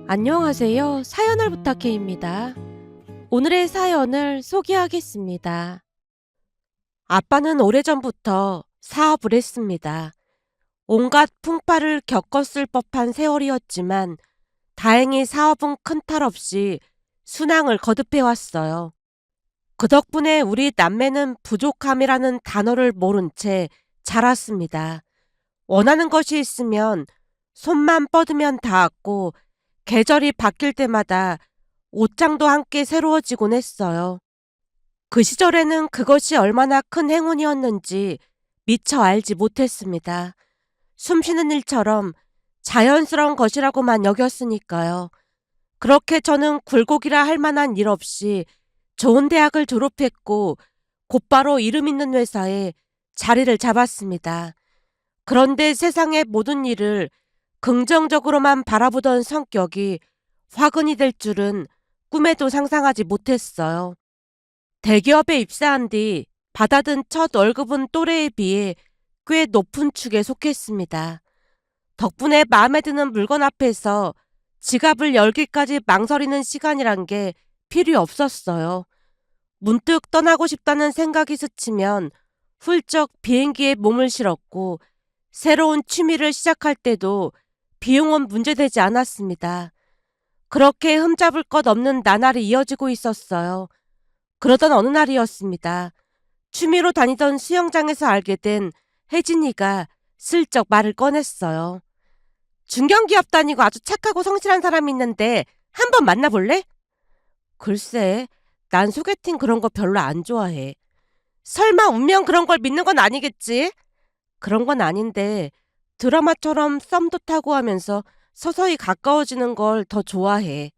안녕하세요. 사연을 부탁해입니다. 오늘의 사연을 소개하겠습니다. 아빠는 오래전부터 사업을 했습니다. 온갖 풍파를 겪었을 법한 세월이었지만 다행히 사업은 큰 탈 없이 순항을 거듭해왔어요. 그 덕분에 우리 남매는 부족함이라는 단어를 모른 채 자랐습니다. 원하는 것이 있으면 손만 뻗으면 닿았고 계절이 바뀔 때마다 옷장도 함께 새로워지곤 했어요. 그 시절에는 그것이 얼마나 큰 행운이었는지 미처 알지 못했습니다. 숨쉬는 일처럼 자연스러운 것이라고만 여겼으니까요. 그렇게 저는 굴곡이라 할 만한 일 없이 좋은 대학을 졸업했고 곧바로 이름 있는 회사에 자리를 잡았습니다. 그런데 세상의 모든 일을 긍정적으로만 바라보던 성격이 화근이 될 줄은 꿈에도 상상하지 못했어요. 대기업에 입사한 뒤 받아든 첫 월급은 또래에 비해 꽤 높은 축에 속했습니다. 덕분에 마음에 드는 물건 앞에서 지갑을 열기까지 망설이는 시간이란 게 필요 없었어요. 문득 떠나고 싶다는 생각이 스치면 훌쩍 비행기에 몸을 실었고 새로운 취미를 시작할 때도 비용은 문제되지 않았습니다. 그렇게 흠잡을 것 없는 나날이 이어지고 있었어요. 그러던 어느 날이었습니다. 취미로 다니던 수영장에서 알게 된 혜진이가 슬쩍 말을 꺼냈어요. 중견기업 다니고 아주 착하고 성실한 사람이 있는데 한번 만나볼래? 글쎄, 난 소개팅 그런 거 별로 안 좋아해. 설마 운명 그런 걸 믿는 건 아니겠지? 그런 건 아닌데 드라마처럼 썸도 타고 하면서 서서히 가까워지는 걸 더 좋아해.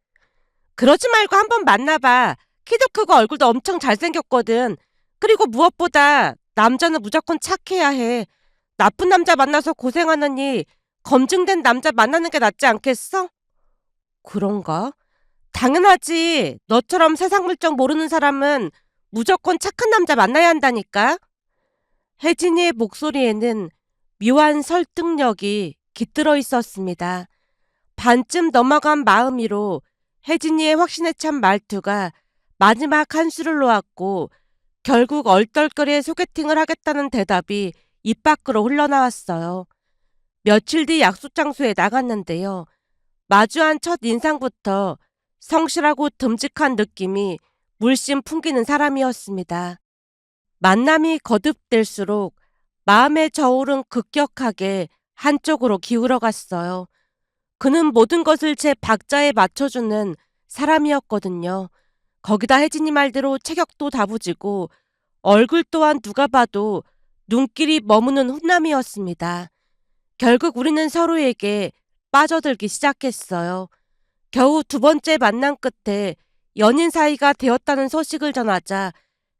그러지 말고 한번 만나봐. 키도 크고 얼굴도 엄청 잘생겼거든. 그리고 무엇보다 남자는 무조건 착해야 해. 나쁜 남자 만나서 고생하느니 검증된 남자 만나는 게 낫지 않겠어? 그런가? 당연하지. 너처럼 세상 물정 모르는 사람은 무조건 착한 남자 만나야 한다니까. 혜진이의 목소리에는 묘한 설득력이 깃들어 있었습니다. 반쯤 넘어간 마음 위로 혜진이의 확신에 찬 말투가 마지막 한 수를 놓았고 결국 얼떨결에 소개팅을 하겠다는 대답이 입 밖으로 흘러나왔어요. 며칠 뒤 약속 장소에 나갔는데요. 마주한 첫 인상부터 성실하고 듬직한 느낌이 물씬 풍기는 사람이었습니다. 만남이 거듭될수록 마음의 저울은 급격하게 한쪽으로 기울어 갔어요. 그는 모든 것을 제 박자에 맞춰주는 사람이었거든요. 거기다 혜진이 말대로 체격도 다부지고 얼굴 또한 누가 봐도 눈길이 머무는 훈남이었습니다. 결국 우리는 서로에게 빠져들기 시작했어요. 겨우 두 번째 만남 끝에 연인 사이가 되었다는 소식을 전하자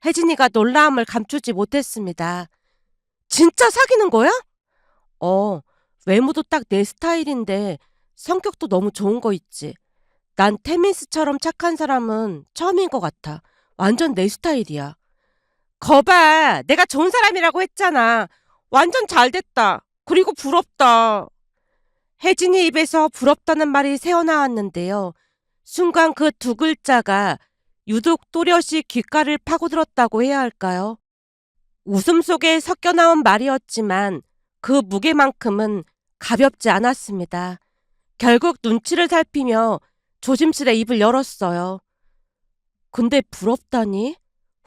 혜진이가 놀라움을 감추지 못했습니다. 진짜 사귀는 거야? 어, 외모도 딱 내 스타일인데 성격도 너무 좋은 거 있지. 난 태민스처럼 착한 사람은 처음인 것 같아. 완전 내 스타일이야. 거봐, 내가 좋은 사람이라고 했잖아. 완전 잘 됐다. 그리고 부럽다. 혜진이 입에서 부럽다는 말이 새어나왔는데요. 순간 그 두 글자가 유독 또렷이 귓가를 파고들었다고 해야 할까요? 웃음 속에 섞여 나온 말이었지만 그 무게만큼은 가볍지 않았습니다. 결국 눈치를 살피며 조심스레 입을 열었어요. 근데 부럽다니?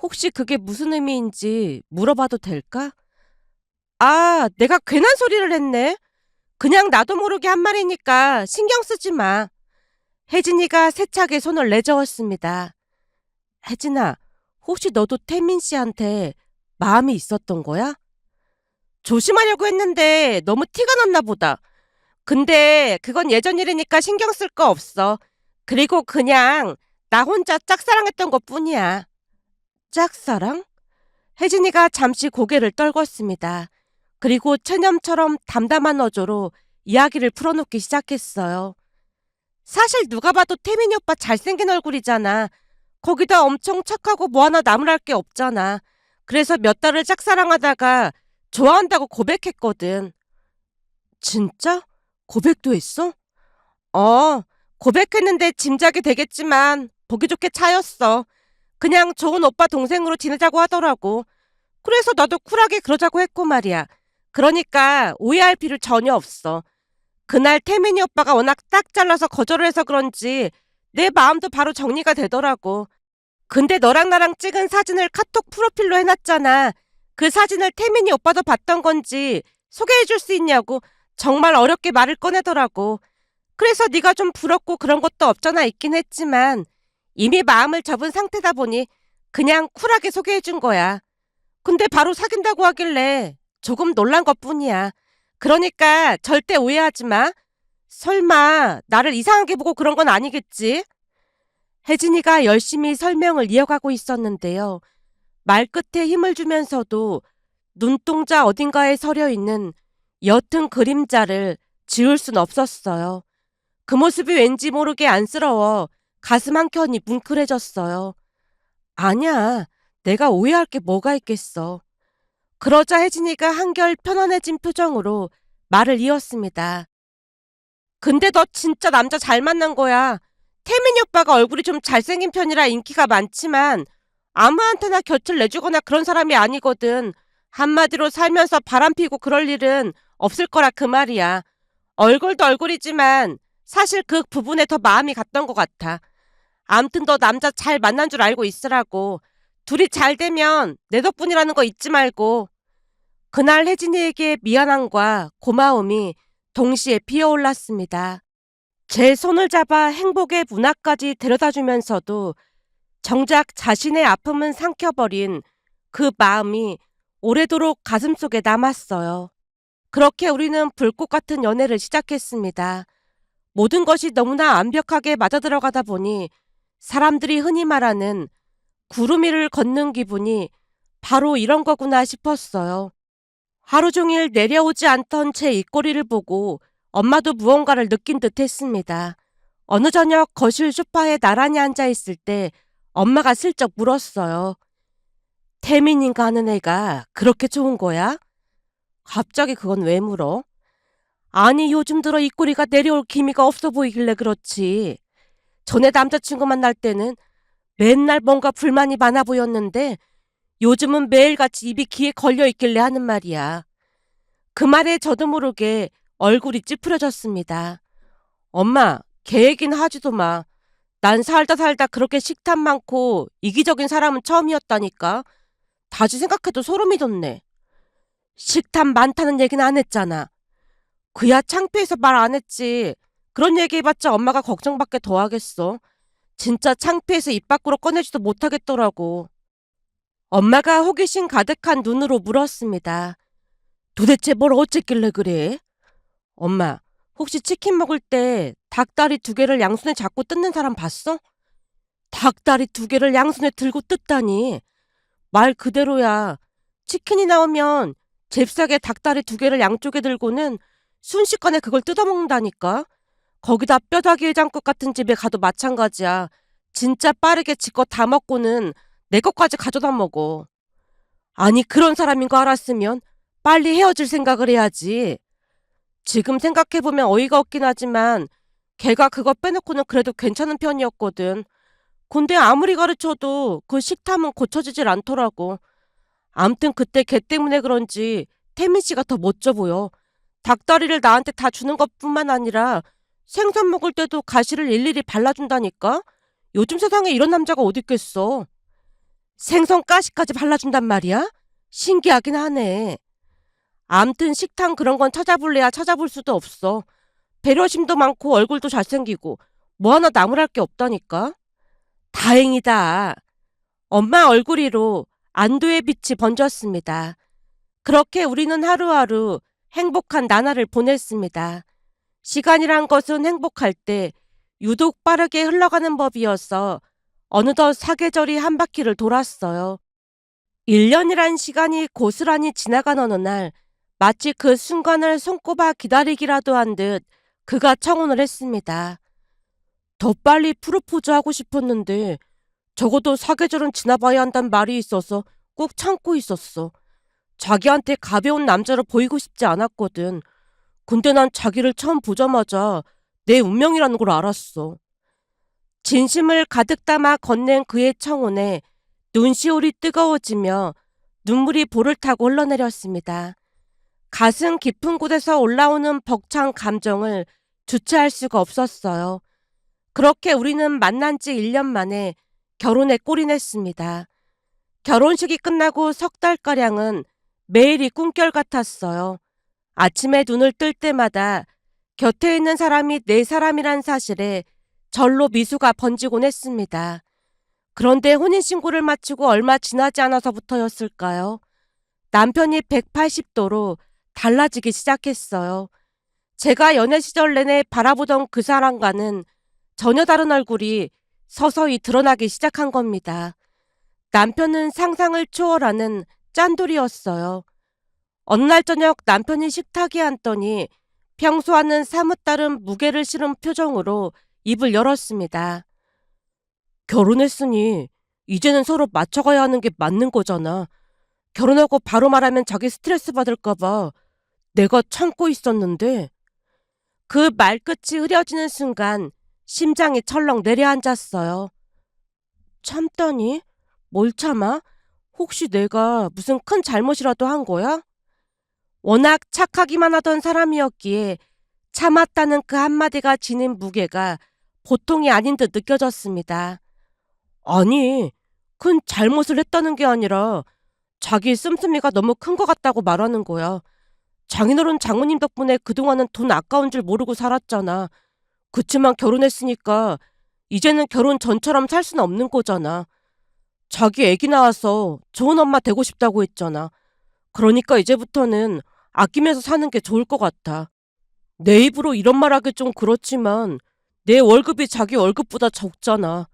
혹시 그게 무슨 의미인지 물어봐도 될까? 아, 내가 괜한 소리를 했네. 그냥 나도 모르게 한 말이니까 신경 쓰지 마. 혜진이가 세차게 손을 내저었습니다. 혜진아, 혹시 너도 태민 씨한테 마음이 있었던 거야? 조심하려고 했는데 너무 티가 났나 보다. 근데 그건 예전 일이니까 신경 쓸 거 없어. 그리고 그냥 나 혼자 짝사랑했던 것 뿐이야. 짝사랑? 혜진이가 잠시 고개를 떨궜습니다. 그리고 체념처럼 담담한 어조로 이야기를 풀어놓기 시작했어요. 사실 누가 봐도 태민이 오빠 잘생긴 얼굴이잖아. 거기다 엄청 착하고 뭐 하나 나무랄 게 없잖아. 그래서 몇 달을 짝사랑하다가 좋아한다고 고백했거든. 진짜? 고백도 했어? 어, 고백했는데 짐작이 되겠지만 보기 좋게 차였어. 그냥 좋은 오빠 동생으로 지내자고 하더라고. 그래서 나도 쿨하게 그러자고 했고 말이야. 그러니까 오해할 필요 전혀 없어. 그날 태민이 오빠가 워낙 딱 잘라서 거절을 해서 그런지 내 마음도 바로 정리가 되더라고. 근데 너랑 나랑 찍은 사진을 카톡 프로필로 해놨잖아. 그 사진을 태민이 오빠도 봤던 건지 소개해줄 수 있냐고 정말 어렵게 말을 꺼내더라고. 그래서 네가 좀 부럽고 그런 것도 없잖아 있긴 했지만 이미 마음을 접은 상태다 보니 그냥 쿨하게 소개해준 거야. 근데 바로 사귄다고 하길래 조금 놀란 것뿐이야. 그러니까 절대 오해하지 마. 설마 나를 이상하게 보고 그런 건 아니겠지? 혜진이가 열심히 설명을 이어가고 있었는데요. 말끝에 힘을 주면서도 눈동자 어딘가에 서려 있는 옅은 그림자를 지울 순 없었어요. 그 모습이 왠지 모르게 안쓰러워 가슴 한켠이 뭉클해졌어요. 아니야, 내가 오해할 게 뭐가 있겠어. 그러자 혜진이가 한결 편안해진 표정으로 말을 이었습니다. 근데 너 진짜 남자 잘 만난 거야. 태민이 오빠가 얼굴이 좀 잘생긴 편이라 인기가 많지만 아무한테나 곁을 내주거나 그런 사람이 아니거든. 한마디로 살면서 바람피고 그럴 일은 없을 거라 그 말이야. 얼굴도 얼굴이지만 사실 그 부분에 더 마음이 갔던 것 같아. 암튼 너 남자 잘 만난 줄 알고 있으라고. 둘이 잘 되면 내 덕분이라는 거 잊지 말고. 그날 혜진이에게 미안함과 고마움이 동시에 피어올랐습니다. 제 손을 잡아 행복의 문화까지 데려다주면서도 정작 자신의 아픔은 삼켜버린 그 마음이 오래도록 가슴속에 남았어요. 그렇게 우리는 불꽃 같은 연애를 시작했습니다. 모든 것이 너무나 완벽하게 맞아들어가다 보니 사람들이 흔히 말하는 구름 위를 걷는 기분이 바로 이런 거구나 싶었어요. 하루 종일 내려오지 않던 제 입꼬리를 보고 엄마도 무언가를 느낀 듯 했습니다. 어느 저녁 거실 소파에 나란히 앉아있을 때 엄마가 슬쩍 물었어요. 태민인가 하는 애가 그렇게 좋은 거야? 갑자기 그건 왜 물어? 아니 요즘 들어 입꼬리가 내려올 기미가 없어 보이길래 그렇지. 전에 남자친구 만날 때는 맨날 뭔가 불만이 많아 보였는데 요즘은 매일같이 입이 귀에 걸려있길래 하는 말이야. 그 말에 저도 모르게 얼굴이 찌푸려졌습니다. 엄마, 걔 얘기는 하지도 마. 난 살다 살다 그렇게 식탐 많고 이기적인 사람은 처음이었다니까. 다시 생각해도 소름이 돋네. 식탐 많다는 얘기는 안 했잖아. 그야 창피해서 말 안 했지. 그런 얘기해봤자 엄마가 걱정밖에 더 하겠어. 진짜 창피해서 입 밖으로 꺼내지도 못하겠더라고. 엄마가 호기심 가득한 눈으로 물었습니다. 도대체 뭘 어쨌길래 그래? 엄마, 혹시 치킨 먹을 때 닭다리 2개를 양손에 잡고 뜯는 사람 봤어? 닭다리 2개를 양손에 들고 뜯다니. 말 그대로야. 치킨이 나오면 잽싸게 닭다리 2개를 양쪽에 들고는 순식간에 그걸 뜯어먹는다니까. 거기다 뼈다귀 해장국 같은 집에 가도 마찬가지야. 진짜 빠르게 지 거 다 먹고는 내 것까지 가져다 먹어. 아니 그런 사람인 거 알았으면 빨리 헤어질 생각을 해야지. 지금 생각해보면 어이가 없긴 하지만 걔가 그거 빼놓고는 그래도 괜찮은 편이었거든. 근데 아무리 가르쳐도 그 식탐은 고쳐지질 않더라고. 암튼 그때 걔 때문에 그런지 태민 씨가 더 멋져 보여. 닭다리를 나한테 다 주는 것뿐만 아니라 생선 먹을 때도 가시를 일일이 발라준다니까? 요즘 세상에 이런 남자가 어딨겠어. 생선 가시까지 발라준단 말이야? 신기하긴 하네. 암튼 식탐 그런 건 찾아볼래야 찾아볼 수도 없어. 배려심도 많고 얼굴도 잘생기고 뭐 하나 나무랄 게 없다니까. 다행이다. 엄마 얼굴 위로 안도의 빛이 번졌습니다. 그렇게 우리는 하루하루 행복한 나날을 보냈습니다. 시간이란 것은 행복할 때 유독 빠르게 흘러가는 법이어서 어느덧 사계절이 한 바퀴를 돌았어요. 1년이란 시간이 고스란히 지나간 어느 날 마치 그 순간을 손꼽아 기다리기라도 한 듯 그가 청혼을 했습니다. 더 빨리 프로포즈 하고 싶었는데 적어도 사계절은 지나봐야 한단 말이 있어서 꾹 참고 있었어. 자기한테 가벼운 남자로 보이고 싶지 않았거든. 근데 난 자기를 처음 보자마자 내 운명이라는 걸 알았어. 진심을 가득 담아 건넨 그의 청혼에 눈시울이 뜨거워지며 눈물이 볼을 타고 흘러내렸습니다. 가슴 깊은 곳에서 올라오는 벅찬 감정을 주체할 수가 없었어요. 그렇게 우리는 만난 지 1년 만에 결혼에 골인했습니다. 결혼식이 끝나고 석 달가량은 매일이 꿈결 같았어요. 아침에 눈을 뜰 때마다 곁에 있는 사람이 내 사람이란 사실에 절로 미소가 번지곤 했습니다. 그런데 혼인신고를 마치고 얼마 지나지 않아서부터였을까요? 남편이 180도로 달라지기 시작했어요. 제가 연애 시절 내내 바라보던 그 사람과는 전혀 다른 얼굴이 서서히 드러나기 시작한 겁니다. 남편은 상상을 초월하는 짠돌이었어요. 어느 날 저녁 남편이 식탁에 앉더니 평소와는 사뭇 다른 무게를 실은 표정으로 입을 열었습니다. 결혼했으니 이제는 서로 맞춰가야 하는 게 맞는 거잖아. 결혼하고 바로 말하면 자기 스트레스 받을까봐 내가 참고 있었는데. 그 말끝이 흐려지는 순간 심장이 철렁 내려앉았어요. 참다니? 뭘 참아? 혹시 내가 무슨 큰 잘못이라도 한 거야? 워낙 착하기만 하던 사람이었기에 참았다는 그 한마디가 지닌 무게가 보통이 아닌 듯 느껴졌습니다. 아니, 큰 잘못을 했다는 게 아니라 자기 씀씀이가 너무 큰 것 같다고 말하는 거야. 장인어른 장모님 덕분에 그동안은 돈 아까운 줄 모르고 살았잖아. 그치만 결혼했으니까 이제는 결혼 전처럼 살 수는 없는 거잖아. 자기 애기 낳아서 좋은 엄마 되고 싶다고 했잖아. 그러니까 이제부터는 아끼면서 사는 게 좋을 것 같아. 내 입으로 이런 말 하기 좀 그렇지만 내 월급이 자기 월급보다 적잖아.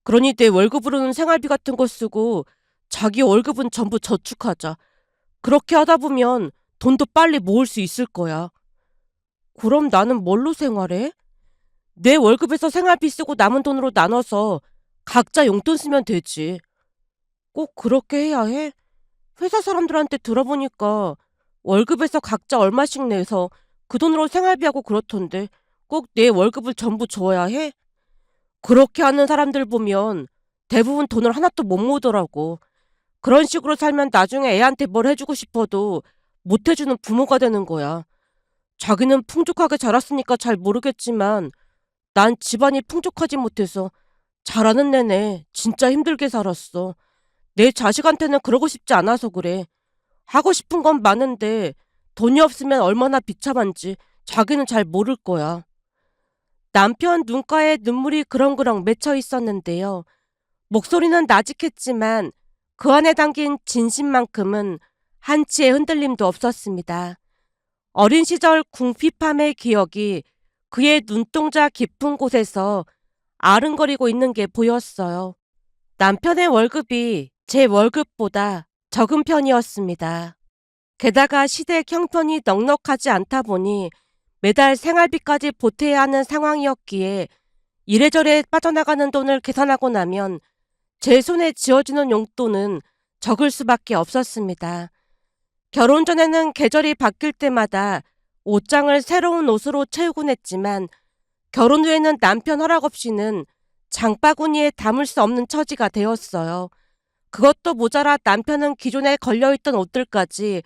그러니 내 월급으로는 생활비 같은 거 쓰고 자기 월급은 전부 저축하자. 그렇게 하다 보면 돈도 빨리 모을 수 있을 거야. 그럼 나는 뭘로 생활해? 내 월급에서 생활비 쓰고 남은 돈으로 나눠서 각자 용돈 쓰면 되지. 꼭 그렇게 해야 해? 회사 사람들한테 들어보니까 월급에서 각자 얼마씩 내서 그 돈으로 생활비하고 그렇던데 꼭 내 월급을 전부 줘야 해? 그렇게 하는 사람들 보면 대부분 돈을 하나도 못 모으더라고. 그런 식으로 살면 나중에 애한테 뭘 해주고 싶어도 못 해주는 부모가 되는 거야. 자기는 풍족하게 자랐으니까 잘 모르겠지만 난 집안이 풍족하지 못해서 자라는 내내 진짜 힘들게 살았어. 내 자식한테는 그러고 싶지 않아서 그래. 하고 싶은 건 많은데 돈이 없으면 얼마나 비참한지 자기는 잘 모를 거야. 남편 눈가에 눈물이 그렁그렁 맺혀 있었는데요. 목소리는 나직했지만 그 안에 담긴 진심만큼은 한치의 흔들림도 없었습니다. 어린 시절 궁핍함의 기억이 그의 눈동자 깊은 곳에서 아른거리고 있는 게 보였어요. 남편의 월급이 제 월급보다 적은 편이었습니다. 게다가 시댁 형편이 넉넉하지 않다 보니 매달 생활비까지 보태야 하는 상황이었기에 이래저래 빠져나가는 돈을 계산하고 나면 제 손에 쥐어지는 용돈은 적을 수밖에 없었습니다. 결혼 전에는 계절이 바뀔 때마다 옷장을 새로운 옷으로 채우곤 했지만 결혼 후에는 남편 허락 없이는 장바구니에 담을 수 없는 처지가 되었어요. 그것도 모자라 남편은 기존에 걸려있던 옷들까지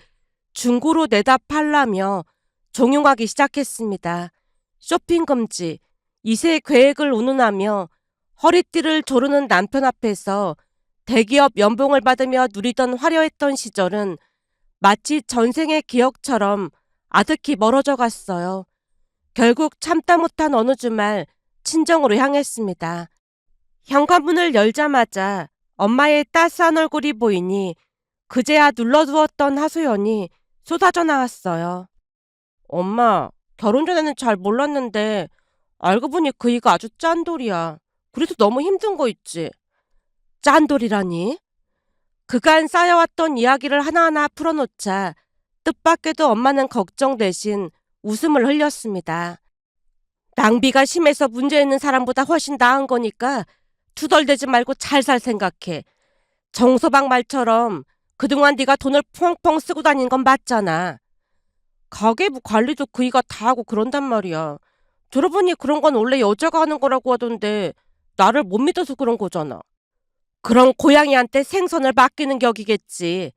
중고로 내다 팔라며 종용하기 시작했습니다. 쇼핑 금지, 이세 계획을 운운하며 허리띠를 조르는 남편 앞에서 대기업 연봉을 받으며 누리던 화려했던 시절은 마치 전생의 기억처럼 아득히 멀어져 갔어요. 결국 참다 못한 어느 주말 친정으로 향했습니다. 현관문을 열자마자 엄마의 따스한 얼굴이 보이니 그제야 눌러두었던 하소연이 쏟아져 나왔어요. 엄마, 결혼 전에는 잘 몰랐는데 알고 보니 그이가 아주 짠돌이야. 그래서 너무 힘든 거 있지. 짠돌이라니? 그간 쌓여왔던 이야기를 하나하나 풀어놓자 뜻밖에도 엄마는 걱정 대신 웃음을 흘렸습니다. 낭비가 심해서 문제 있는 사람보다 훨씬 나은 거니까 투덜대지 말고 잘 살 생각해. 정서방 말처럼 그동안 네가 돈을 펑펑 쓰고 다닌 건 맞잖아. 가계부 관리도 그이가 다 하고 그런단 말이야. 들어보니 그런 건 원래 여자가 하는 거라고 하던데 나를 못 믿어서 그런 거잖아. 그럼 고양이한테 생선을 맡기는 격이겠지.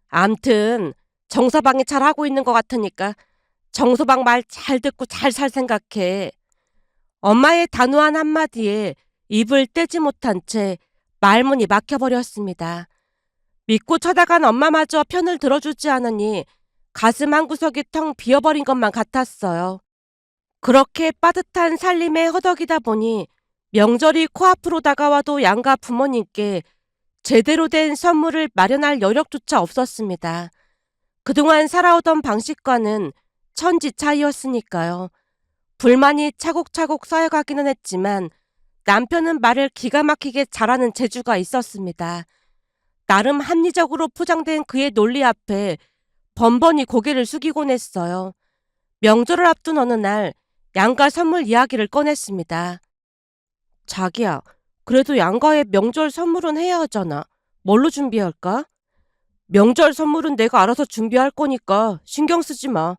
암튼 정서방이 잘하고 있는 것 같으니까 정서방 말 잘 듣고 잘 살 생각해. 엄마의 단호한 한마디에 입을 떼지 못한 채 말문이 막혀버렸습니다. 믿고 쳐다간 엄마마저 편을 들어주지 않으니 가슴 한구석이 텅 비어버린 것만 같았어요. 그렇게 빠듯한 살림에 허덕이다 보니 명절이 코앞으로 다가와도 양가 부모님께 제대로 된 선물을 마련할 여력조차 없었습니다. 그동안 살아오던 방식과는 천지 차이였으니까요. 불만이 차곡차곡 쌓여가기는 했지만 남편은 말을 기가 막히게 잘하는 재주가 있었습니다. 나름 합리적으로 포장된 그의 논리 앞에 번번이 고개를 숙이곤 했어요. 명절을 앞둔 어느 날 양가 선물 이야기를 꺼냈습니다. 자기야, 그래도 양가에 명절 선물은 해야 하잖아. 뭘로 준비할까? 명절 선물은 내가 알아서 준비할 거니까 신경 쓰지 마.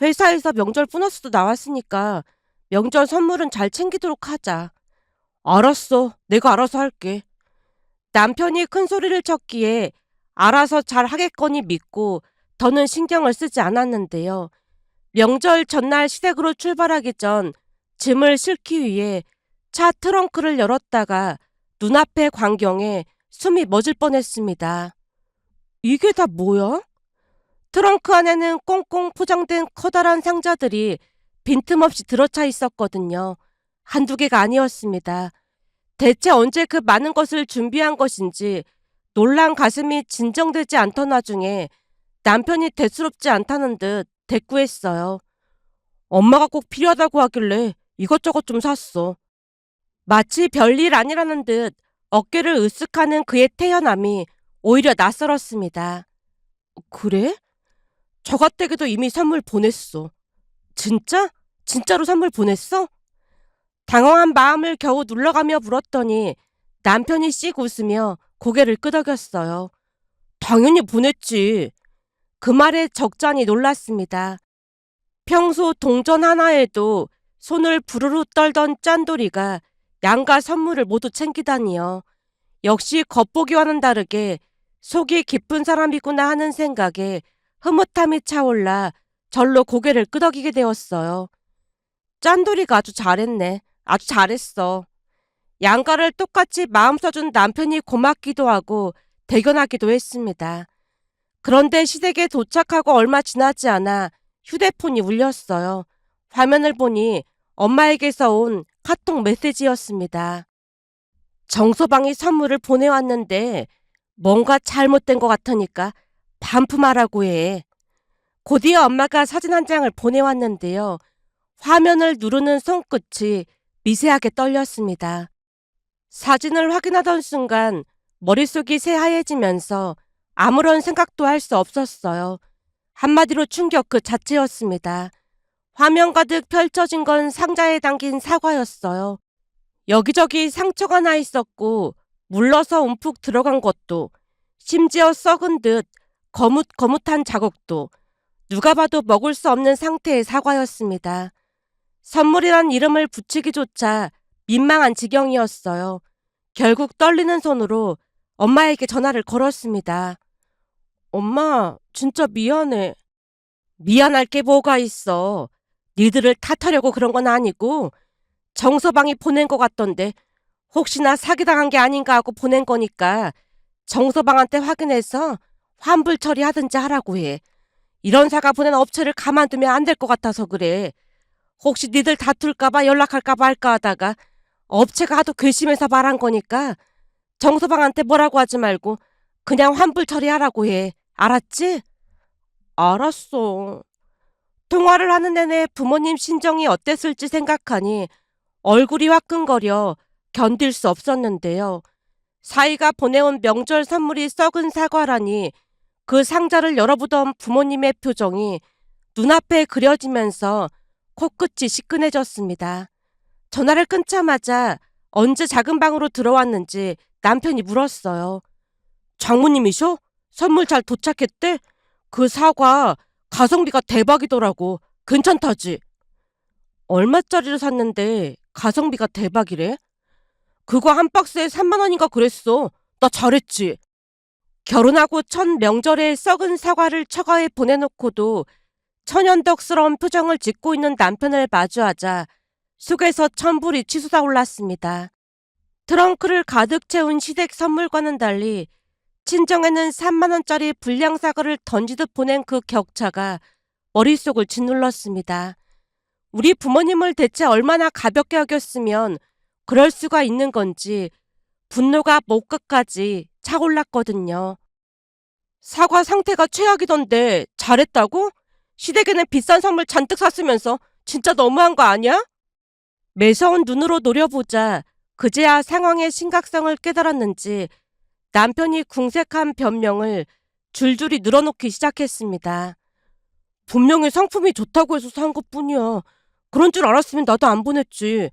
회사에서 명절 보너스도 나왔으니까 명절 선물은 잘 챙기도록 하자. 알았어. 내가 알아서 할게. 남편이 큰 소리를 쳤기에 알아서 잘 하겠거니 믿고 더는 신경을 쓰지 않았는데요. 명절 전날 시댁으로 출발하기 전 짐을 싣기 위해 차 트렁크를 열었다가 눈앞의 광경에 숨이 멎을 뻔했습니다. 이게 다 뭐야? 트렁크 안에는 꽁꽁 포장된 커다란 상자들이 빈틈없이 들어차 있었거든요. 한두 개가 아니었습니다. 대체 언제 그 많은 것을 준비한 것인지 놀란 가슴이 진정되지 않던 와중에 남편이 대수롭지 않다는 듯 대꾸했어요. 엄마가 꼭 필요하다고 하길래 이것저것 좀 샀어. 마치 별일 아니라는 듯 어깨를 으쓱하는 그의 태연함이 오히려 낯설었습니다. 그래? 저 가댁에도 이미 선물 보냈어. 진짜? 진짜로 선물 보냈어? 당황한 마음을 겨우 눌러가며 물었더니 남편이 씩 웃으며 고개를 끄덕였어요. 당연히 보냈지. 그 말에 적잖이 놀랐습니다. 평소 동전 하나에도 손을 부르르 떨던 짠돌이가 양가 선물을 모두 챙기다니요. 역시 겉보기와는 다르게 속이 깊은 사람이구나 하는 생각에 흐뭇함이 차올라 절로 고개를 끄덕이게 되었어요. 짠돌이가 아주 잘했네. 아주 잘했어. 양가를 똑같이 마음 써준 남편이 고맙기도 하고 대견하기도 했습니다. 그런데 시댁에 도착하고 얼마 지나지 않아 휴대폰이 울렸어요. 화면을 보니 엄마에게서 온 카톡 메시지였습니다. 정서방이 선물을 보내왔는데 뭔가 잘못된 것 같으니까 반품하라고 해. 곧이어 엄마가 사진 한 장을 보내왔는데요. 화면을 누르는 손끝이 미세하게 떨렸습니다. 사진을 확인하던 순간 머릿속이 새하얘지면서 아무런 생각도 할 수 없었어요. 한마디로 충격 그 자체였습니다. 화면 가득 펼쳐진 건 상자에 담긴 사과였어요. 여기저기 상처가 나 있었고 물러서 움푹 들어간 것도, 심지어 썩은 듯 거뭇거뭇한 자국도 누가 봐도 먹을 수 없는 상태의 사과였습니다. 선물이란 이름을 붙이기조차 민망한 지경이었어요. 결국 떨리는 손으로 엄마에게 전화를 걸었습니다. 엄마, 진짜 미안해. 미안할 게 뭐가 있어. 니들을 탓하려고 그런 건 아니고 정서방이 보낸 것 같던데 혹시나 사기당한 게 아닌가 하고 보낸 거니까 정서방한테 확인해서 환불 처리하든지 하라고 해. 이런 사과 보낸 업체를 가만두면 안 될 것 같아서 그래. 혹시 니들 다툴까봐 연락할까봐 할까 하다가 업체가 하도 괘씸해서 말한 거니까 정서방한테 뭐라고 하지 말고 그냥 환불 처리하라고 해. 알았지? 알았어. 통화를 하는 내내 부모님 심정이 어땠을지 생각하니 얼굴이 화끈거려 견딜 수 없었는데요. 사이가 보내온 명절 선물이 썩은 사과라니 그 상자를 열어보던 부모님의 표정이 눈앞에 그려지면서 코끝이 시큰해졌습니다. 전화를 끊자마자 언제 작은 방으로 들어왔는지 남편이 물었어요. 장모님이셔? 선물 잘 도착했대? 그 사과 가성비가 대박이더라고. 괜찮다지? 얼마짜리를 샀는데 가성비가 대박이래? 그거 한 박스에 3만 원인가 그랬어. 나 잘했지. 결혼하고 첫 명절에 썩은 사과를 처가에 보내놓고도 천연덕스러운 표정을 짓고 있는 남편을 마주하자 속에서 천불이 치솟아 올랐습니다. 트렁크를 가득 채운 시댁 선물과는 달리 친정에는 3만 원짜리 불량 사과를 던지듯 보낸 그 격차가 머릿속을 짓눌렀습니다. 우리 부모님을 대체 얼마나 가볍게 여겼으면 그럴 수가 있는 건지 분노가 목 끝까지 차올랐거든요. 사과 상태가 최악이던데 잘했다고? 시댁에는 비싼 선물 잔뜩 샀으면서 진짜 너무한 거 아니야? 매서운 눈으로 노려보자 그제야 상황의 심각성을 깨달았는지 남편이 궁색한 변명을 줄줄이 늘어놓기 시작했습니다. 분명히 상품이 좋다고 해서 산 것뿐이야. 그런 줄 알았으면 나도 안 보냈지.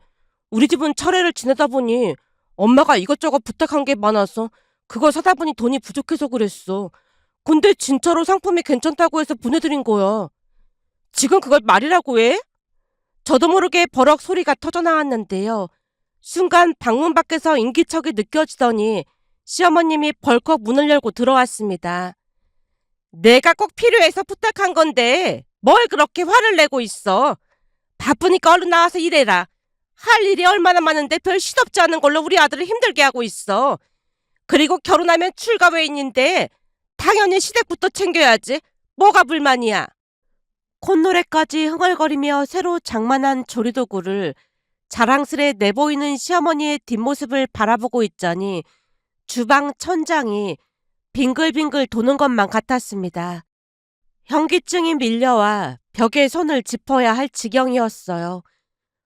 우리 집은 철회를 지내다 보니 엄마가 이것저것 부탁한 게 많아서 그거 사다 보니 돈이 부족해서 그랬어. 근데 진짜로 상품이 괜찮다고 해서 보내드린 거야. 지금 그걸 말이라고 해? 저도 모르게 버럭 소리가 터져나왔는데요. 순간 방문 밖에서 인기척이 느껴지더니 시어머님이 벌컥 문을 열고 들어왔습니다. 내가 꼭 필요해서 부탁한 건데 뭘 그렇게 화를 내고 있어? 바쁘니까 얼른 나와서 일해라. 할 일이 얼마나 많은데 별 시덥지 않은 걸로 우리 아들을 힘들게 하고 있어. 그리고 결혼하면 출가 외인인데 당연히 시댁부터 챙겨야지. 뭐가 불만이야? 콧노래까지 흥얼거리며 새로 장만한 조리도구를 자랑스레 내보이는 시어머니의 뒷모습을 바라보고 있자니 주방 천장이 빙글빙글 도는 것만 같았습니다. 현기증이 밀려와 벽에 손을 짚어야 할 지경이었어요.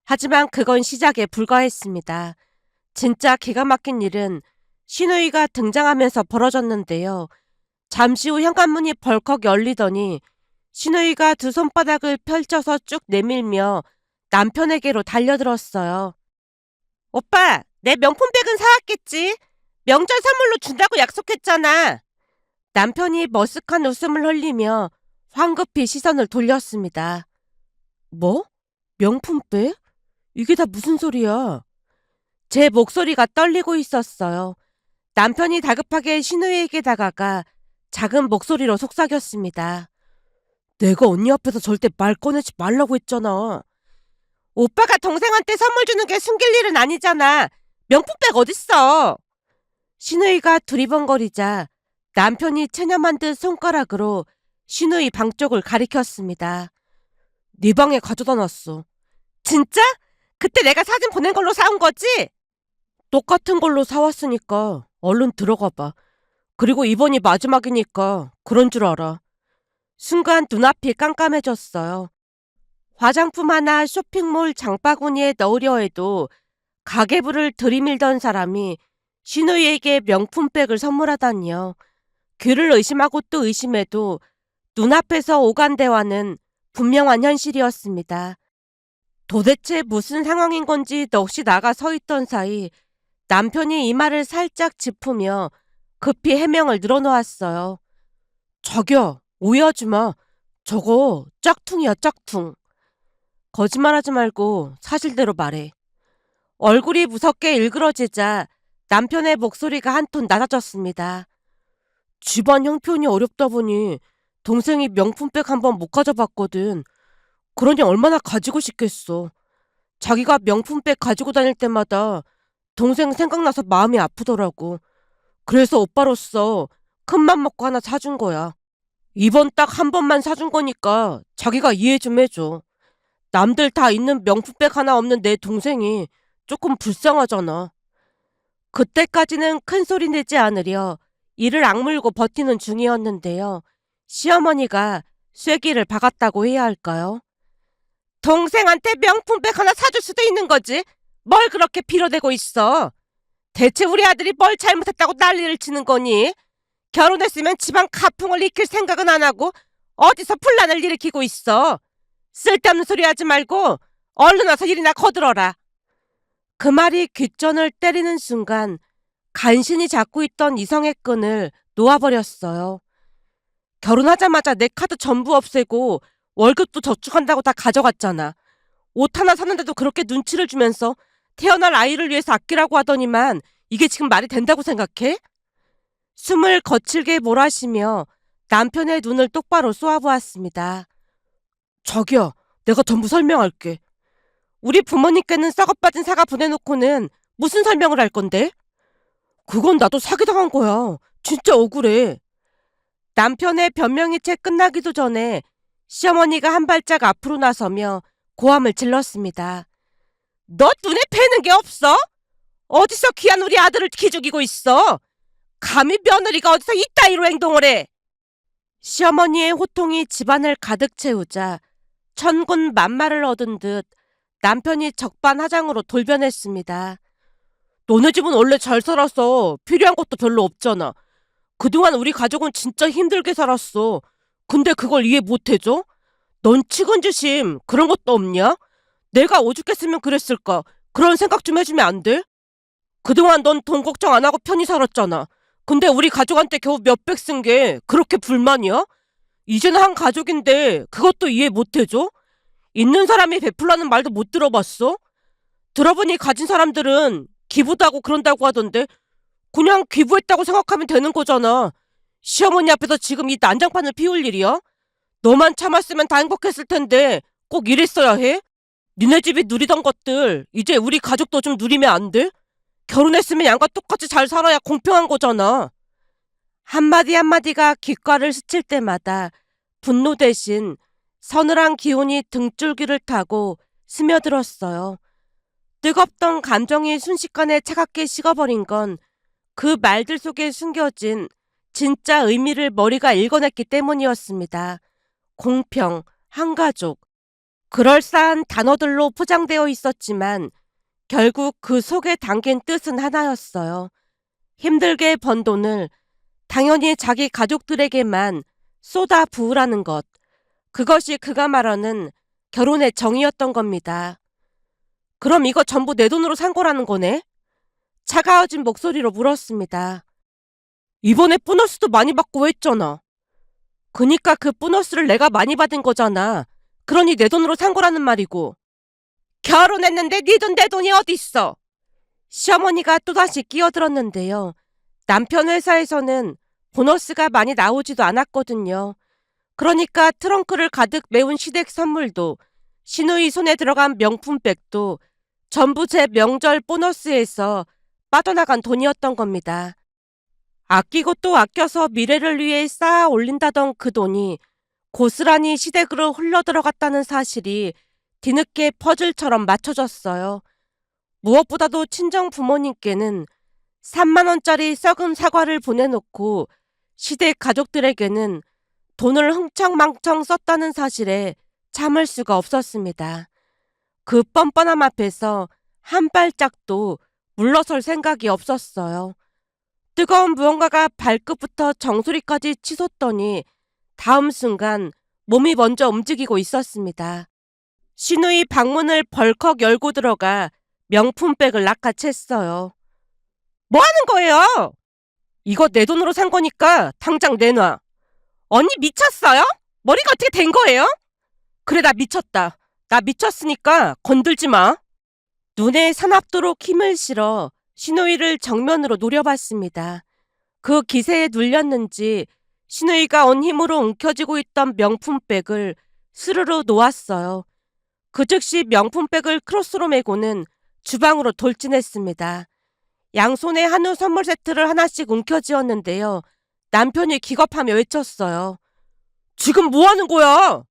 하지만 그건 시작에 불과했습니다. 진짜 기가 막힌 일은 시누이가 등장하면서 벌어졌는데요. 잠시 후 현관문이 벌컥 열리더니 시누이가 두 손바닥을 펼쳐서 쭉 내밀며 남편에게로 달려들었어요. 오빠, 내 명품백은 사왔겠지? 명절 선물로 준다고 약속했잖아. 남편이 머쓱한 웃음을 흘리며 황급히 시선을 돌렸습니다. 뭐? 명품백? 이게 다 무슨 소리야? 제 목소리가 떨리고 있었어요. 남편이 다급하게 시누이에게 다가가 작은 목소리로 속삭였습니다. 내가 언니 앞에서 절대 말 꺼내지 말라고 했잖아. 오빠가 동생한테 선물 주는 게 숨길 일은 아니잖아. 명품백 어딨어? 시누이가 두리번거리자 남편이 체념한 듯 손가락으로 시누이 방 쪽을 가리켰습니다. 네 방에 가져다 놨어. 진짜? 그때 내가 사진 보낸 걸로 사온 거지? 똑같은 걸로 사왔으니까 얼른 들어가 봐. 그리고 이번이 마지막이니까 그런 줄 알아. 순간 눈앞이 깜깜해졌어요. 화장품 하나 쇼핑몰 장바구니에 넣으려 해도 가계부를 들이밀던 사람이 시누이에게 명품백을 선물하다니요. 귀를 의심하고 또 의심해도 눈앞에서 오간 대화는 분명한 현실이었습니다. 도대체 무슨 상황인 건지 넋이 나가 서 있던 사이 남편이 이마를 살짝 짚으며 급히 해명을 늘어놓았어요. 자기야, 오해하지 마. 저거 짝퉁이야, 짝퉁. 거짓말하지 말고 사실대로 말해. 얼굴이 무섭게 일그러지자 남편의 목소리가 한 톤 낮아졌습니다. 집안 형편이 어렵다 보니 동생이 명품백 한 번 못 가져봤거든. 그러니 얼마나 가지고 싶겠어. 자기가 명품백 가지고 다닐 때마다 동생 생각나서 마음이 아프더라고. 그래서 오빠로서 큰맘 먹고 하나 사준 거야. 이번 딱 한 번만 사준 거니까 자기가 이해 좀 해줘. 남들 다 있는 명품백 하나 없는 내 동생이 조금 불쌍하잖아. 그때까지는 큰 소리 내지 않으려 이를 악물고 버티는 중이었는데요. 시어머니가 쐐기를 박았다고 해야 할까요? 동생한테 명품백 하나 사줄 수도 있는 거지. 뭘 그렇게 빌어대고 있어. 대체 우리 아들이 뭘 잘못했다고 난리를 치는 거니? 결혼했으면 집안 가풍을 익힐 생각은 안 하고 어디서 분란을 일으키고 있어. 쓸데없는 소리 하지 말고 얼른 와서 일이나 거들어라. 그 말이 귓전을 때리는 순간 간신히 잡고 있던 이성의 끈을 놓아버렸어요. 결혼하자마자 내 카드 전부 없애고 월급도 저축한다고 다 가져갔잖아. 옷 하나 사는데도 그렇게 눈치를 주면서 태어날 아이를 위해서 아끼라고 하더니만 이게 지금 말이 된다고 생각해? 숨을 거칠게 몰아쉬며 남편의 눈을 똑바로 쏘아보았습니다. 자기야, 내가 전부 설명할게. 우리 부모님께는 썩어빠진 사과 보내놓고는 무슨 설명을 할 건데? 그건 나도 사기당한 거야. 진짜 억울해. 남편의 변명이 채 끝나기도 전에 시어머니가 한 발짝 앞으로 나서며 고함을 질렀습니다. 너 눈에 뵈는 게 없어? 어디서 귀한 우리 아들을 기죽이고 있어? 감히 며느리가 어디서 이따위로 행동을 해? 시어머니의 호통이 집안을 가득 채우자 천군 만마를 얻은 듯 남편이 적반하장으로 돌변했습니다. 너네 집은 원래 잘 살아서 필요한 것도 별로 없잖아. 그동안 우리 가족은 진짜 힘들게 살았어. 근데 그걸 이해 못해줘? 넌 측은지심 그런 것도 없냐? 내가 오죽했으면 그랬을까? 그런 생각 좀 해주면 안 돼? 그동안 넌 돈 걱정 안 하고 편히 살았잖아. 근데 우리 가족한테 겨우 몇백 쓴 게 그렇게 불만이야? 이제는 한 가족인데 그것도 이해 못해줘? 있는 사람이 베풀라는 말도 못 들어봤어? 들어보니 가진 사람들은 기부도 하고 그런다고 하던데 그냥 기부했다고 생각하면 되는 거잖아. 시어머니 앞에서 지금 이 난장판을 피울 일이야? 너만 참았으면 다 행복했을 텐데 꼭 이랬어야 해? 니네 집이 누리던 것들 이제 우리 가족도 좀 누리면 안 돼? 결혼했으면 양과 똑같이 잘 살아야 공평한 거잖아. 한마디 한마디가 귓가를 스칠 때마다 분노 대신 서늘한 기운이 등줄기를 타고 스며들었어요. 뜨겁던 감정이 순식간에 차갑게 식어버린 건 그 말들 속에 숨겨진 진짜 의미를 머리가 읽어냈기 때문이었습니다. 공평, 한가족. 그럴싸한 단어들로 포장되어 있었지만 결국 그 속에 담긴 뜻은 하나였어요. 힘들게 번 돈을 당연히 자기 가족들에게만 쏟아 부으라는 것. 그것이 그가 말하는 결혼의 정의였던 겁니다. 그럼 이거 전부 내 돈으로 산 거라는 거네? 차가워진 목소리로 물었습니다. 이번에 보너스도 많이 받고 했잖아. 그니까 그 보너스를 내가 많이 받은 거잖아. 그러니 내 돈으로 산 거라는 말이고. 결혼했는데 네 돈 내 돈이 어딨어? 시어머니가 또다시 끼어들었는데요. 남편 회사에서는 보너스가 많이 나오지도 않았거든요. 그러니까 트렁크를 가득 메운 시댁 선물도 시누이 손에 들어간 명품백도 전부 제 명절 보너스에서 빠져나간 돈이었던 겁니다. 아끼고 또 아껴서 미래를 위해 쌓아 올린다던 그 돈이 고스란히 시댁으로 흘러들어갔다는 사실이 뒤늦게 퍼즐처럼 맞춰졌어요. 무엇보다도 친정 부모님께는 3만 원짜리 썩은 사과를 보내놓고 시댁 가족들에게는 돈을 흥청망청 썼다는 사실에 참을 수가 없었습니다. 그 뻔뻔함 앞에서 한 발짝도 물러설 생각이 없었어요. 뜨거운 무언가가 발끝부터 정수리까지 치솟더니 다음 순간 몸이 먼저 움직이고 있었습니다. 시누이 방문을 벌컥 열고 들어가 명품백을 낚아챘어요. 뭐 하는 거예요? 이거 내 돈으로 산 거니까 당장 내놔. 언니 미쳤어요? 머리가 어떻게 된 거예요? 그래 나 미쳤다. 나 미쳤으니까 건들지 마. 눈에 사납도록 힘을 실어 시누이를 정면으로 노려봤습니다. 그 기세에 눌렸는지 시누이가 온 힘으로 움켜쥐고 있던 명품백을 스르르 놓았어요. 그 즉시 명품백을 크로스로 메고는 주방으로 돌진했습니다. 양손에 한우 선물 세트를 하나씩 움켜쥐었는데요. 남편이 기겁하며 외쳤어요. 지금 뭐 하는 거야?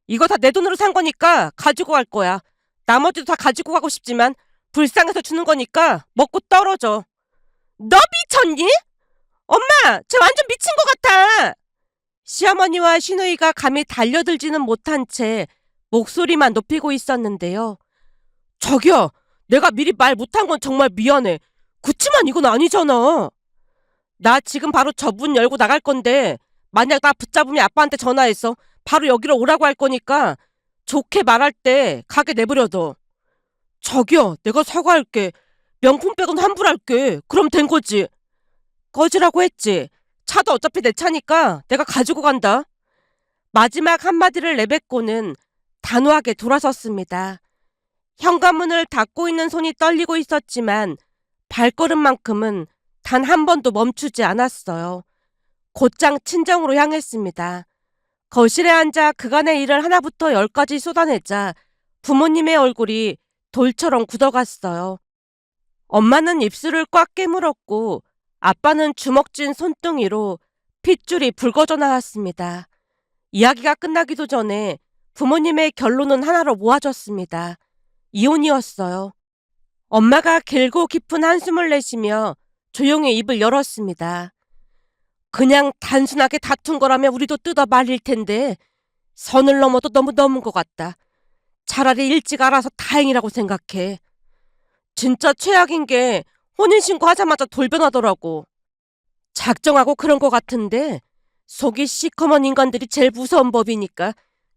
이거 다 내 돈으로 산 거니까 가지고 갈 거야. 나머지도 다 가지고 가고 싶지만 불쌍해서 주는 거니까 먹고 떨어져. 너 미쳤니? 엄마, 쟤 완전 미친 것 같아. 시어머니와 시누이가 감히 달려들지는 못한 채 목소리만 높이고 있었는데요. 자기야, 내가 미리 말 못한 건 정말 미안해. 그치만 이건 아니잖아. 나 지금 바로 저 문 열고 나갈 건데 만약 나 붙잡으면 아빠한테 전화해서 바로 여기로 오라고 할 거니까 좋게 말할 때 가게 내버려둬. 자기야, 내가 사과할게. 명품백은 환불할게. 그럼 된 거지. 꺼지라고 했지. 차도 어차피 내 차니까 내가 가지고 간다. 마지막 한마디를 내뱉고는 단호하게 돌아섰습니다. 현관문을 닫고 있는 손이 떨리고 있었지만 발걸음만큼은 단 한 번도 멈추지 않았어요. 곧장 친정으로 향했습니다. 거실에 앉아 그간의 일을 하나부터 열까지 쏟아내자 부모님의 얼굴이 돌처럼 굳어갔어요. 엄마는 입술을 꽉 깨물었고 아빠는 주먹 쥔 손등이로 핏줄이 붉어져 나왔습니다. 이야기가 끝나기도 전에 부모님의 결론은 하나로 모아졌습니다. 이혼이었어요. 엄마가 길고 깊은 한숨을 내쉬며 조용히 입을 열었습니다. 그냥 단순하게 다툰 거라면 우리도 뜯어 말릴 텐데 선을 넘어도 너무 넘은 것 같다. 차라리 일찍 알아서 다행이라고 생각해. 진짜 최악인 게 혼인신고 하자마자 돌변하더라고. 작정하고 그런 것 같은데 속이 시커먼 인간들이 제일 무서운 법이니까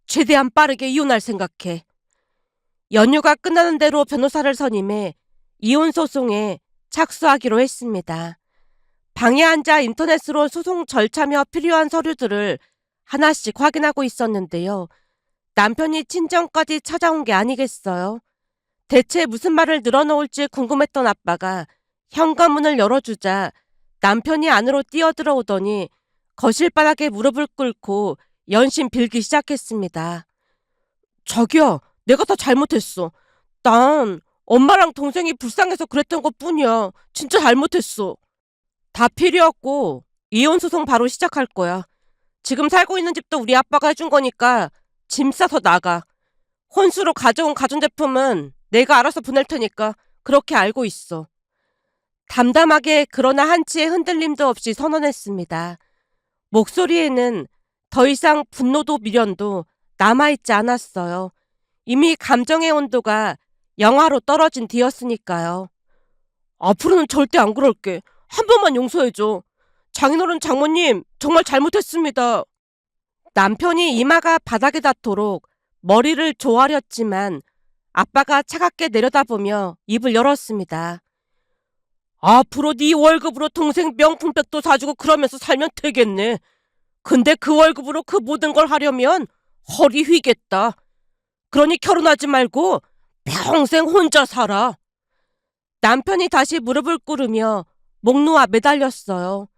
최대한 빠르게 이혼할 생각해. 연휴가 끝나는 대로 변호사를 선임해 이혼 소송에 착수하기로 했습니다. 방에 앉아 인터넷으로 소송 절차며 필요한 서류들을 하나씩 확인하고 있었는데요. 남편이 친정까지 찾아온 게 아니겠어요? 대체 무슨 말을 늘어놓을지 궁금했던 아빠가 현관문을 열어주자 남편이 안으로 뛰어들어오더니 거실 바닥에 무릎을 꿇고 연신 빌기 시작했습니다. 자기야, 내가 다 잘못했어. 난 엄마랑 동생이 불쌍해서 그랬던 것뿐이야. 진짜 잘못했어. 다 필요 없고 이혼 소송 바로 시작할 거야. 지금 살고 있는 집도 우리 아빠가 해준 거니까 짐 싸서 나가. 혼수로 가져온 가전제품은 내가 알아서 보낼 테니까 그렇게 알고 있어. 담담하게 그러나 한치의 흔들림도 없이 선언했습니다. 목소리에는 더 이상 분노도 미련도 남아있지 않았어요. 이미 감정의 온도가 영하로 떨어진 뒤였으니까요. 앞으로는 절대 안 그럴게. 한 번만 용서해줘. 장인어른 장모님 정말 잘못했습니다. 남편이 이마가 바닥에 닿도록 머리를 조아렸지만 아빠가 차갑게 내려다보며 입을 열었습니다. 앞으로 네 월급으로 동생 명품백도 사주고 그러면서 살면 되겠네. 근데 그 월급으로 그 모든 걸 하려면 허리 휘겠다. 그러니 결혼하지 말고 평생 혼자 살아. 남편이 다시 무릎을 꿇으며 목 놓아 매달렸어요.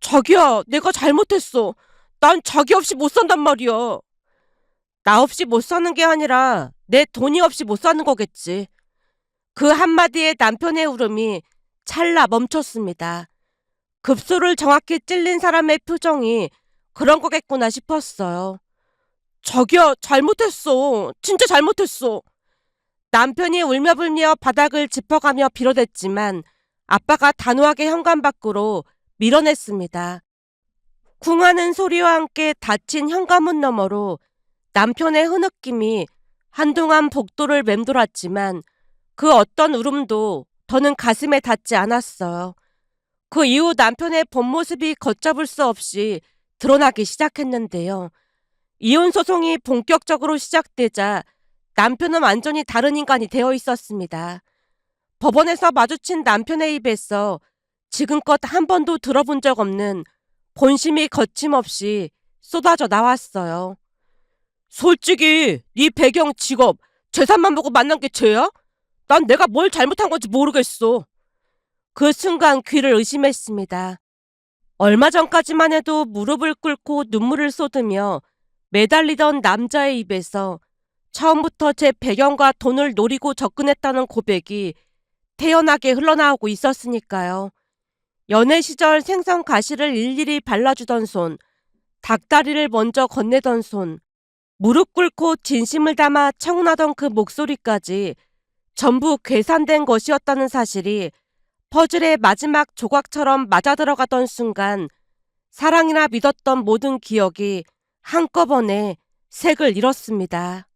자기야, 내가 잘못했어. 난 자기 없이 못 산단 말이야. 나 없이 못 사는 게 아니라 내 돈이 없이 못 사는 거겠지. 그 한마디에 남편의 울음이 찰나 멈췄습니다. 급소를 정확히 찔린 사람의 표정이 그런 거겠구나 싶었어요. 자기야, 잘못했어. 진짜 잘못했어. 남편이 울며불며 바닥을 짚어가며 빌어댔지만 아빠가 단호하게 현관 밖으로 밀어냈습니다. 쿵하는 소리와 함께 닫힌 현관문 너머로 남편의 흐느낌이 한동안 복도를 맴돌았지만 그 어떤 울음도 더는 가슴에 닿지 않았어요. 그 이후 남편의 본 모습이 걷잡을 수 없이 드러나기 시작했는데요. 이혼 소송이 본격적으로 시작되자 남편은 완전히 다른 인간이 되어 있었습니다. 법원에서 마주친 남편의 입에서 지금껏 한 번도 들어본 적 없는 본심이 거침없이 쏟아져 나왔어요. 솔직히 네 배경, 직업, 재산만 보고 만난 게 죄야? 난 내가 뭘 잘못한 건지 모르겠어. 그 순간 귀를 의심했습니다. 얼마 전까지만 해도 무릎을 꿇고 눈물을 쏟으며 매달리던 남자의 입에서 처음부터 제 배경과 돈을 노리고 접근했다는 고백이 태연하게 흘러나오고 있었으니까요. 연애 시절 생선 가시를 일일이 발라주던 손, 닭다리를 먼저 건네던 손, 무릎 꿇고 진심을 담아 청혼하던 그 목소리까지 전부 계산된 것이었다는 사실이 퍼즐의 마지막 조각처럼 맞아들어가던 순간 사랑이라 믿었던 모든 기억이 한꺼번에 색을 잃었습니다.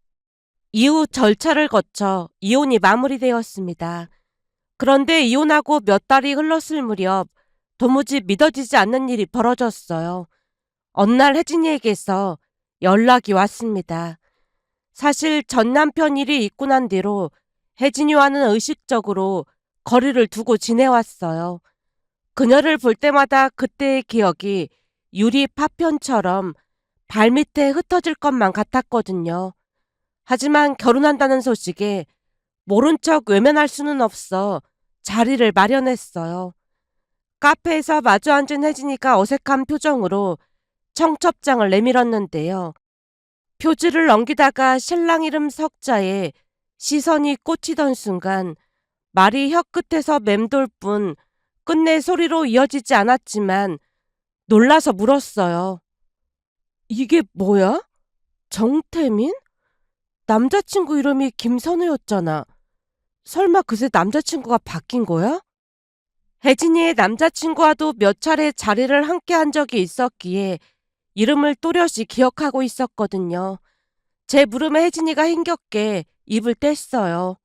이후 절차를 거쳐 이혼이 마무리되었습니다. 그런데 이혼하고 몇 달이 흘렀을 무렵 도무지 믿어지지 않는 일이 벌어졌어요. 어느 날 혜진이에게서 연락이 왔습니다. 사실 전 남편 일이 있고 난 뒤로 혜진이와는 의식적으로 거리를 두고 지내왔어요. 그녀를 볼 때마다 그때의 기억이 유리 파편처럼 발밑에 흩어질 것만 같았거든요. 하지만 결혼한다는 소식에 모른 척 외면할 수는 없어 자리를 마련했어요. 카페에서 마주 앉은 혜진이가 어색한 표정으로 청첩장을 내밀었는데요. 표지를 넘기다가 신랑 이름 석자에 시선이 꽂히던 순간 말이 혀끝에서 맴돌 뿐 끝내 소리로 이어지지 않았지만 놀라서 물었어요. 이게 뭐야? 정태민? 남자친구 이름이 김선우였잖아. 설마 그새 남자친구가 바뀐 거야? 혜진이의 남자친구와도 몇 차례 자리를 함께 한 적이 있었기에 이름을 또렷이 기억하고 있었거든요. 제 물음에 혜진이가 힘겹게 입을 뗐어요.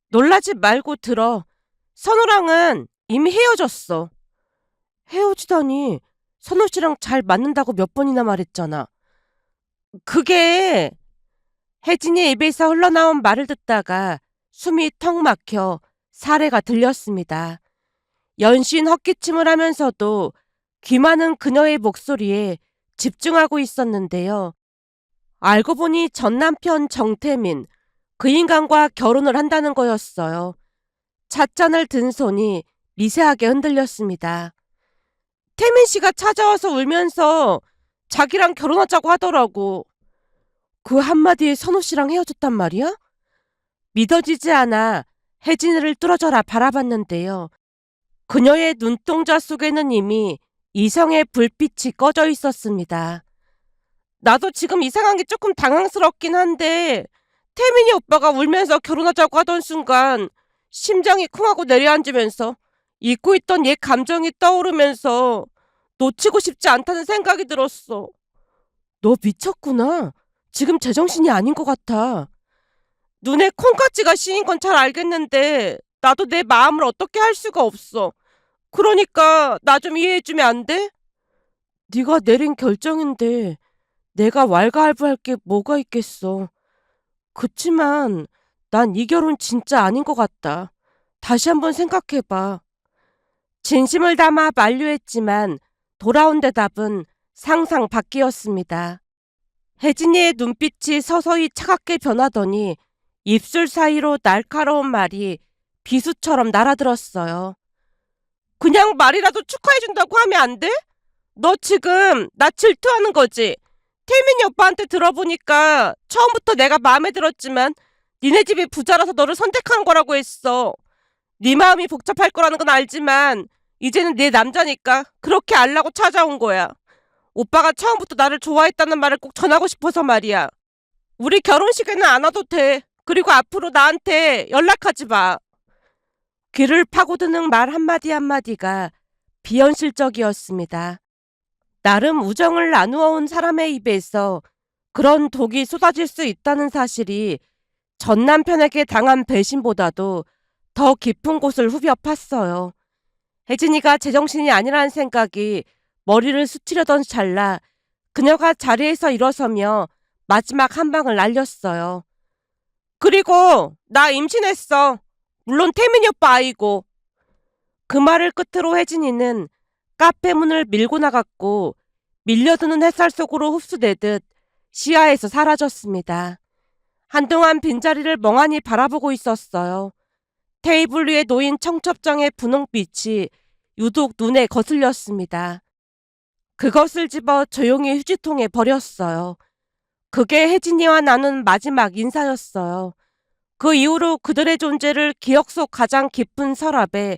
놀라지 말고 들어. 선우랑은 이미 헤어졌어. 헤어지다니 선우 씨랑 잘 맞는다고 몇 번이나 말했잖아. 그게 혜진이 입에서 흘러나온 말을 듣다가 숨이 턱 막혀 사례가 들렸습니다. 연신 헛기침을 하면서도 귀 많은 그녀의 목소리에 집중하고 있었는데요. 알고 보니 전 남편 정태민, 그 인간과 결혼을 한다는 거였어요. 찻잔을 든 손이 미세하게 흔들렸습니다. 태민 씨가 찾아와서 울면서 자기랑 결혼하자고 하더라고. 그 한마디에 선우 씨랑 헤어졌단 말이야? 믿어지지 않아 혜진이를 뚫어져라 바라봤는데요. 그녀의 눈동자 속에는 이미 이성의 불빛이 꺼져 있었습니다. 나도 지금 이상한 게 조금 당황스럽긴 한데 태민이 오빠가 울면서 결혼하자고 하던 순간 심장이 쿵하고 내려앉으면서 잊고 있던 옛 감정이 떠오르면서 놓치고 싶지 않다는 생각이 들었어. 너 미쳤구나. 지금 제정신이 아닌 것 같아. 눈에 콩깍지가 씌인 건 잘 알겠는데 나도 내 마음을 어떻게 할 수가 없어. 그러니까 나 좀 이해해주면 안 돼? 네가 내린 결정인데 내가 왈가왈부할 게 뭐가 있겠어. 그치만 난 이 결혼 진짜 아닌 것 같다. 다시 한번 생각해봐. 진심을 담아 만류했지만 돌아온 대답은 상상 밖이었습니다. 혜진이의 눈빛이 서서히 차갑게 변하더니 입술 사이로 날카로운 말이 비수처럼 날아들었어요. 그냥 말이라도 축하해준다고 하면 안 돼? 너 지금 나 질투하는 거지? 태민이 오빠한테 들어보니까 처음부터 내가 마음에 들었지만 니네 집이 부자라서 너를 선택한 거라고 했어. 네 마음이 복잡할 거라는 건 알지만 이제는 네 남자니까 그렇게 알라고 찾아온 거야. 오빠가 처음부터 나를 좋아했다는 말을 꼭 전하고 싶어서 말이야. 우리 결혼식에는 안 와도 돼. 그리고 앞으로 나한테 연락하지 마. 귀를 파고드는 말 한마디 한마디가 비현실적이었습니다. 나름 우정을 나누어 온 사람의 입에서 그런 독이 쏟아질 수 있다는 사실이 전 남편에게 당한 배신보다도 더 깊은 곳을 후벼 팠어요. 혜진이가 제정신이 아니라는 생각이 머리를 스치려던 찰나 그녀가 자리에서 일어서며 마지막 한 방을 날렸어요. 그리고 나 임신했어. 물론 태민이 오빠 아이고. 그 말을 끝으로 혜진이는 카페 문을 밀고 나갔고 밀려드는 햇살 속으로 흡수되듯 시야에서 사라졌습니다. 한동안 빈자리를 멍하니 바라보고 있었어요. 테이블 위에 놓인 청첩장의 분홍빛이 유독 눈에 거슬렸습니다. 그것을 집어 조용히 휴지통에 버렸어요. 그게 혜진이와 나눈 마지막 인사였어요. 그 이후로 그들의 존재를 기억 속 가장 깊은 서랍에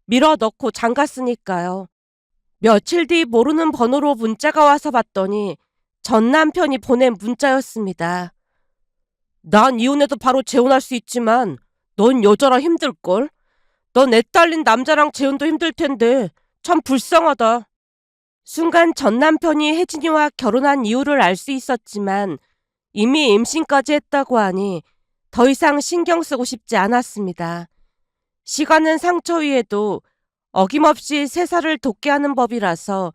밀어넣고 잠갔으니까요. 며칠 뒤 모르는 번호로 문자가 와서 봤더니 전 남편이 보낸 문자였습니다. 난 이혼해도 바로 재혼할 수 있지만 넌 여자라 힘들걸? 넌 애 딸린 남자랑 재혼도 힘들 텐데 참 불쌍하다. 순간 전 남편이 혜진이와 결혼한 이유를 알 수 있었지만 이미 임신까지 했다고 하니 더 이상 신경 쓰고 싶지 않았습니다. 시간은 상처 위에도 어김없이 세살을 돋게 하는 법이라서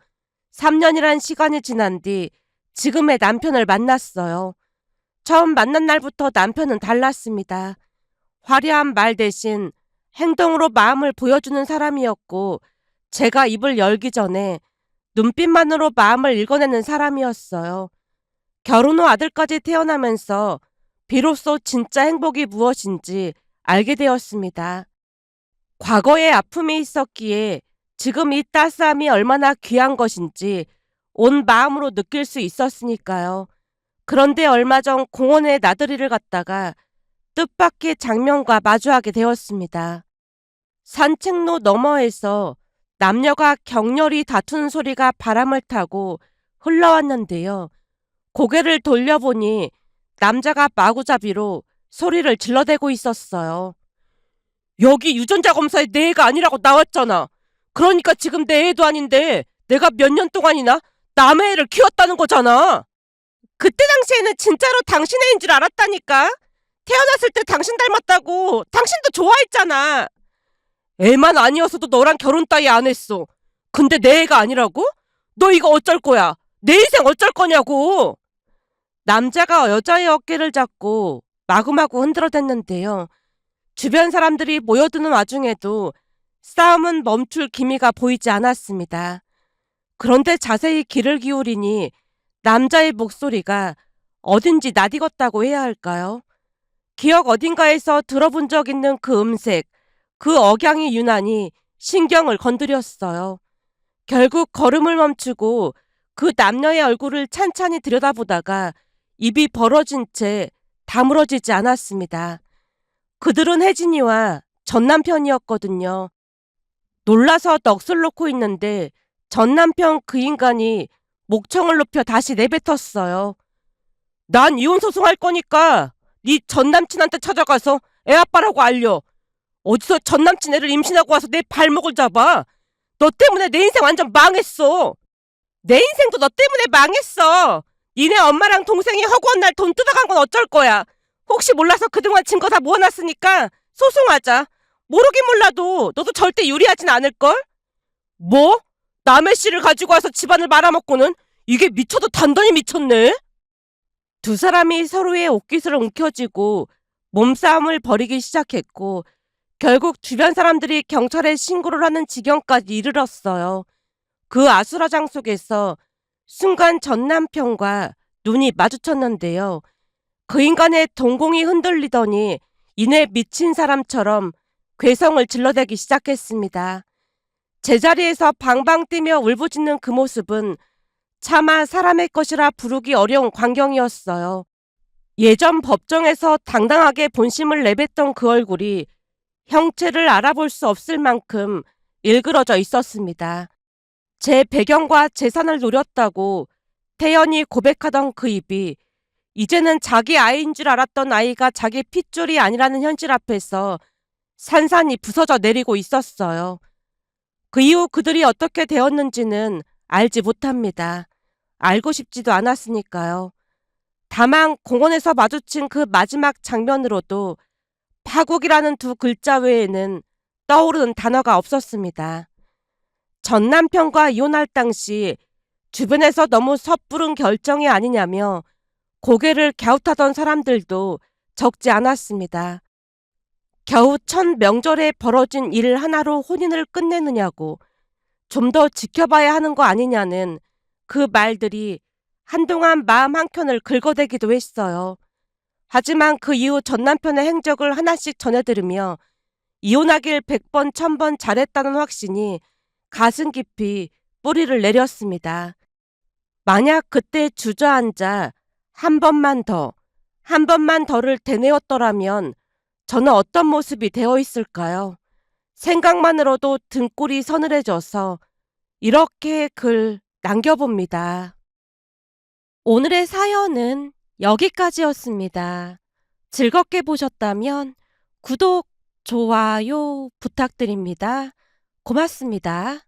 3년이란 시간이 지난 뒤 지금의 남편을 만났어요. 처음 만난 날부터 남편은 달랐습니다. 화려한 말 대신 행동으로 마음을 보여주는 사람이었고 제가 입을 열기 전에 눈빛만으로 마음을 읽어내는 사람이었어요. 결혼 후 아들까지 태어나면서 비로소 진짜 행복이 무엇인지 알게 되었습니다. 과거에 아픔이 있었기에 지금 이 따스함이 얼마나 귀한 것인지 온 마음으로 느낄 수 있었으니까요. 그런데 얼마 전 공원에 나들이를 갔다가 뜻밖의 장면과 마주하게 되었습니다. 산책로 너머에서 남녀가 격렬히 다투는 소리가 바람을 타고 흘러왔는데요. 고개를 돌려보니 남자가 마구잡이로 소리를 질러대고 있었어요. 여기 유전자 검사에 내 애가 아니라고 나왔잖아. 그러니까 지금 내 애도 아닌데 내가 몇 년 동안이나 남의 애를 키웠다는 거잖아. 그때 당시에는 진짜로 당신 애인 줄 알았다니까. 태어났을 때 당신 닮았다고 당신도 좋아했잖아. 애만 아니었어도 너랑 결혼 따위 안 했어. 근데 내 애가 아니라고? 너 이거 어쩔 거야? 내 인생 어쩔 거냐고. 남자가 여자의 어깨를 잡고 마구마구 흔들어댔는데요. 주변 사람들이 모여드는 와중에도 싸움은 멈출 기미가 보이지 않았습니다. 그런데 자세히 귀를 기울이니 남자의 목소리가 어딘지 낯익었다고 해야 할까요? 기억 어딘가에서 들어본 적 있는 그 음색, 그 억양이 유난히 신경을 건드렸어요. 결국 걸음을 멈추고 그 남녀의 얼굴을 찬찬히 들여다보다가 입이 벌어진 채 다물어지지 않았습니다. 그들은 혜진이와 전 남편이었거든요. 놀라서 넋을 놓고 있는데 전 남편 그 인간이 목청을 높여 다시 내뱉었어요. 난 이혼 소송할 거니까 네 전 남친한테 찾아가서 애 아빠라고 알려. 어디서 전 남친 애를 임신하고 와서 내 발목을 잡아. 너 때문에 내 인생 완전 망했어. 내 인생도 너 때문에 망했어. 니네 엄마랑 동생이 허구한 날 돈 뜯어간 건 어쩔 거야. 혹시 몰라서 그동안 증거 다 모아놨으니까 소송하자. 모르긴 몰라도 너도 절대 유리하진 않을걸? 뭐? 남의 씨를 가지고 와서 집안을 말아먹고는 이게 미쳐도 단단히 미쳤네? 두 사람이 서로의 옷깃을 움켜쥐고 몸싸움을 벌이기 시작했고 결국 주변 사람들이 경찰에 신고를 하는 지경까지 이르렀어요. 그 아수라장 속에서 순간 전 남편과 눈이 마주쳤는데요. 그 인간의 동공이 흔들리더니 이내 미친 사람처럼 괴성을 질러대기 시작했습니다. 제자리에서 방방 뛰며 울부짖는 그 모습은 차마 사람의 것이라 부르기 어려운 광경이었어요. 예전 법정에서 당당하게 본심을 내뱉던 그 얼굴이 형체를 알아볼 수 없을 만큼 일그러져 있었습니다. 제 배경과 재산을 노렸다고 태연히 고백하던 그 입이 이제는 자기 아이인 줄 알았던 아이가 자기 핏줄이 아니라는 현실 앞에서 산산이 부서져 내리고 있었어요. 그 이후 그들이 어떻게 되었는지는 알지 못합니다. 알고 싶지도 않았으니까요. 다만 공원에서 마주친 그 마지막 장면으로도 파국이라는 두 글자 외에는 떠오르는 단어가 없었습니다. 전 남편과 이혼할 당시 주변에서 너무 섣부른 결정이 아니냐며 고개를 갸웃하던 사람들도 적지 않았습니다. 겨우 첫 명절에 벌어진 일 하나로 혼인을 끝내느냐고 좀 더 지켜봐야 하는 거 아니냐는 그 말들이 한동안 마음 한켠을 긁어대기도 했어요. 하지만 그 이후 전 남편의 행적을 하나씩 전해들으며 이혼하길 100번 1000번 잘했다는 확신이 가슴 깊이 뿌리를 내렸습니다. 만약 그때 주저앉아 한 번만 더, 한 번만 더를 되뇌었더라면 저는 어떤 모습이 되어 있을까요? 생각만으로도 등골이 서늘해져서 이렇게 글 남겨봅니다. 오늘의 사연은 여기까지였습니다. 즐겁게 보셨다면 구독, 좋아요 부탁드립니다. 고맙습니다.